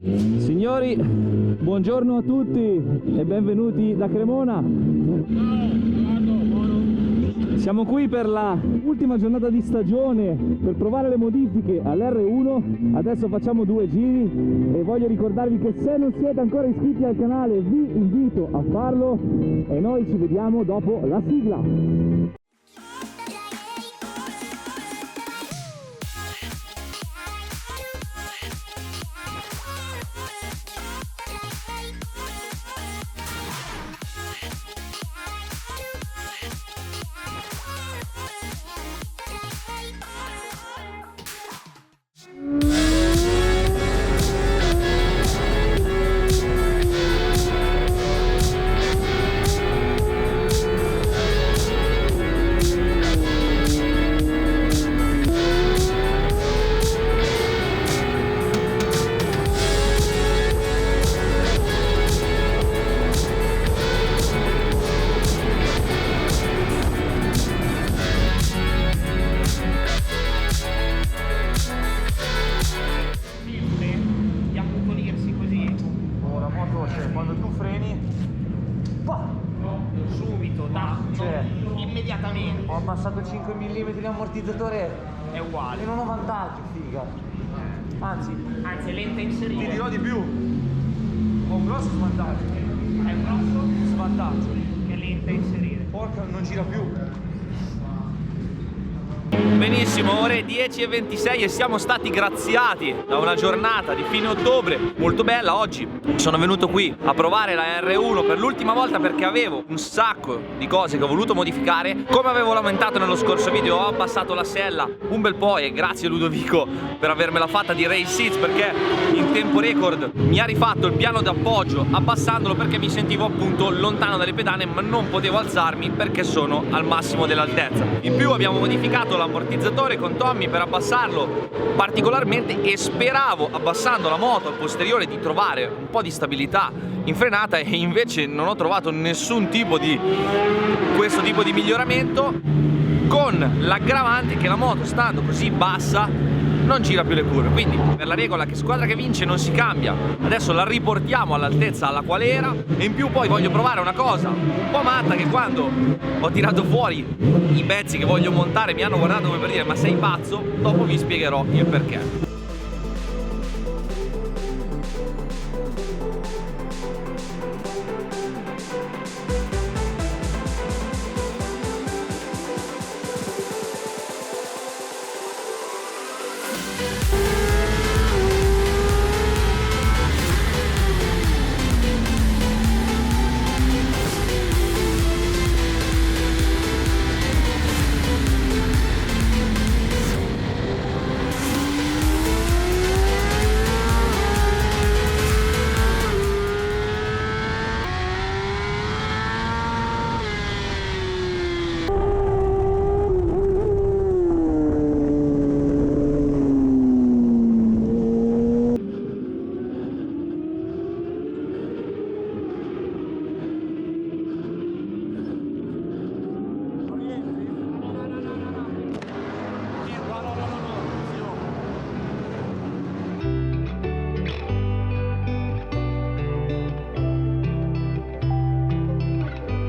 Signori, buongiorno a tutti e benvenuti da Cremona. Siamo qui per la ultima giornata di stagione per provare le modifiche all'R1. Adesso facciamo 2 giri e voglio ricordarvi che se non siete ancora iscritti al canale vi invito a farlo e noi ci vediamo dopo la sigla. Quando tu freni, subito, immediatamente. ho abbassato 5 mm l'ammortizzatore, È uguale. e non ho vantaggio, figa. Anzi, Anzi, è lenta a inserire. ti dirò di più, ho un grosso svantaggio. È un grosso Svantaggio. che è lenta a inserire. Porca, non gira più. Benissimo, ore 10:26 e siamo stati graziati da una giornata di fine ottobre molto bella. Oggi sono venuto qui a provare la R1 per l'ultima volta perché avevo un sacco di cose che ho voluto modificare. Come avevo lamentato nello scorso video, ho abbassato la sella un bel po' e grazie Ludovico per avermela fatta di race seats, perché in tempo record mi ha rifatto il piano d'appoggio abbassandolo perché mi sentivo appunto lontano dalle pedane ma non potevo alzarmi perché sono al massimo dell'altezza. In più abbiamo modificato l'ammortizzatore con Tommy per abbassarlo particolarmente e speravo, abbassando la moto al posteriore, di trovare un po' di stabilità in frenata e invece non ho trovato nessun tipo di questo tipo di miglioramento, con l'aggravante che la moto, stando così bassa, non gira più le curve. Quindi per la regola che squadra che vince non si cambia, adesso la riportiamo all'altezza alla quale era. E in più poi voglio provare una cosa un po' matta, che quando ho tirato fuori i pezzi che voglio montare mi hanno guardato come per dire ma sei pazzo. Dopo vi spiegherò il perché.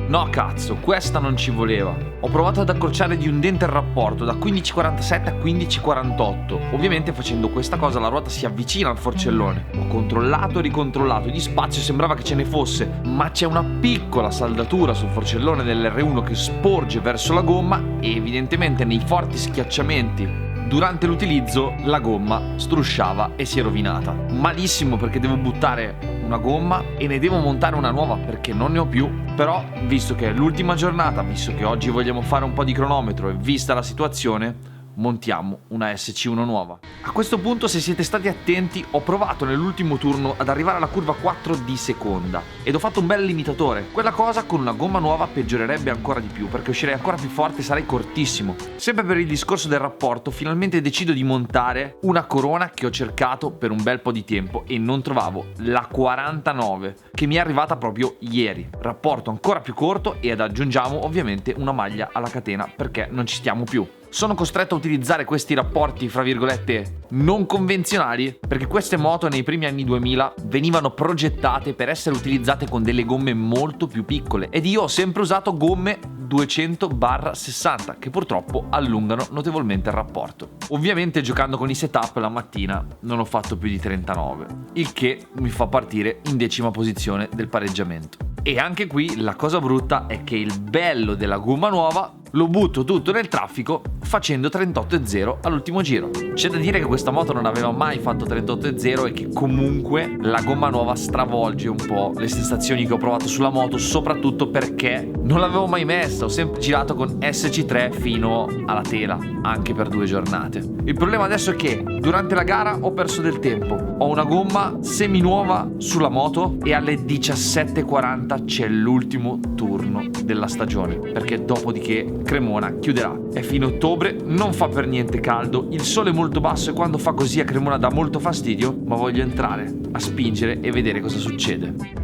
No cazzo, questa non ci voleva. Ho provato ad accorciare di un dente il rapporto da 15,47 a 15,48. Ovviamente facendo questa cosa la ruota si avvicina al forcellone. Ho controllato e ricontrollato, di spazio sembrava che ce ne fosse, ma c'è una piccola saldatura sul forcellone dell'R1 che sporge verso la gomma e evidentemente nei forti schiacciamenti durante l'utilizzo la gomma strusciava e si è rovinata. Malissimo, perché devo buttare una gomma e ne devo montare una nuova perché non ne ho più. Però visto che è l'ultima giornata, visto che oggi vogliamo fare un po' di cronometro e vista la situazione, montiamo una SC1 nuova. A questo punto, se siete stati attenti, ho provato nell'ultimo turno ad arrivare alla curva 4 di seconda ed ho fatto un bel limitatore. Quella cosa con una gomma nuova peggiorerebbe ancora di più perché uscirei ancora più forte e sarei cortissimo. Sempre per il discorso del rapporto, finalmente decido di montare una corona che ho cercato per un bel po' di tempo e non trovavo, la 49, che mi è arrivata proprio ieri. Rapporto ancora più corto ed aggiungiamo ovviamente una maglia alla catena perché non ci stiamo più. sono costretto a utilizzare questi rapporti, fra virgolette, non convenzionali, perché queste moto nei primi anni 2000 venivano progettate per essere utilizzate con delle gomme molto più piccole, ed io ho sempre usato gomme 200/60 che purtroppo allungano notevolmente il rapporto. Ovviamente giocando con i setup la mattina non ho fatto più di 39, il che mi fa partire in 10ª posizione del pareggiamento. E anche qui la cosa brutta è che il bello della gomma nuova lo butto tutto nel traffico facendo 38,0 all'ultimo giro. C'è da dire che questa moto non aveva mai fatto 38,0 e che comunque la gomma nuova stravolge un po' le sensazioni che ho provato sulla moto, soprattutto perché non l'avevo mai messa, ho sempre girato con SC3 fino alla tela, anche per 2 giornate. Il problema adesso è che durante la gara ho perso del tempo, ho una gomma semi nuova sulla moto e alle 17:40 c'è l'ultimo turno della stagione, perché dopodiché Cremona chiuderà. È fine ottobre, non fa per niente caldo, il sole è molto basso e quando fa così a Cremona dà molto fastidio, ma voglio entrare a spingere e vedere cosa succede.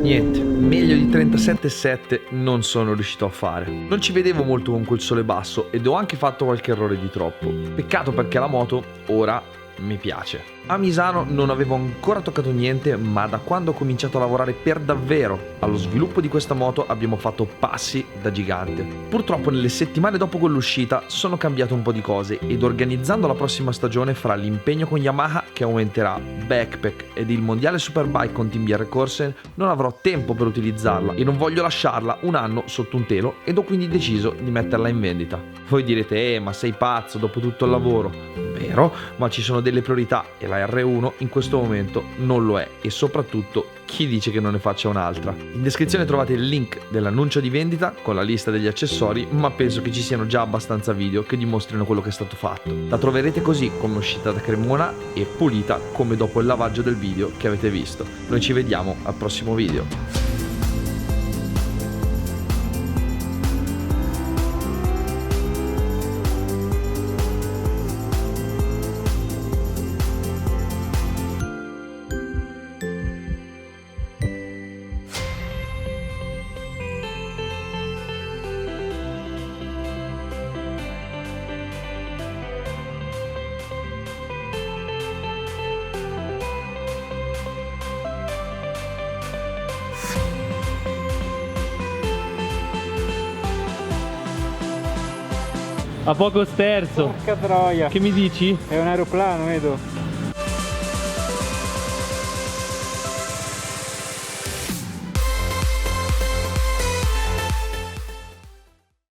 Niente, meglio di 37,7 non sono riuscito a fare. Non ci vedevo molto con quel sole basso ed ho anche fatto qualche errore di troppo. Peccato perché la moto ora mi piace. A Misano non avevo ancora toccato niente, ma da quando ho cominciato a lavorare per davvero allo sviluppo di questa moto abbiamo fatto passi da gigante. Purtroppo nelle settimane dopo quell'uscita sono cambiate un po' di cose ed organizzando la prossima stagione fra l'impegno con Yamaha che aumenterà, backpack ed il mondiale Superbike con Team BR Corsen non avrò tempo per utilizzarla e non voglio lasciarla un anno sotto un telo ed ho quindi deciso di metterla in vendita. Voi direte, ma sei pazzo dopo tutto il lavoro? Vero, ma ci sono delle priorità e la R1 in questo momento non lo è e soprattutto chi dice che non ne faccia un'altra. In descrizione trovate il link dell'annuncio di vendita con la lista degli accessori, ma penso che ci siano già abbastanza video che dimostrino quello che è stato fatto. La troverete così come uscita da Cremona e pulita come dopo il lavaggio del video che avete visto. Noi ci vediamo al prossimo video. A poco sterzo. Porca troia. Che mi dici? È un aeroplano, vedo.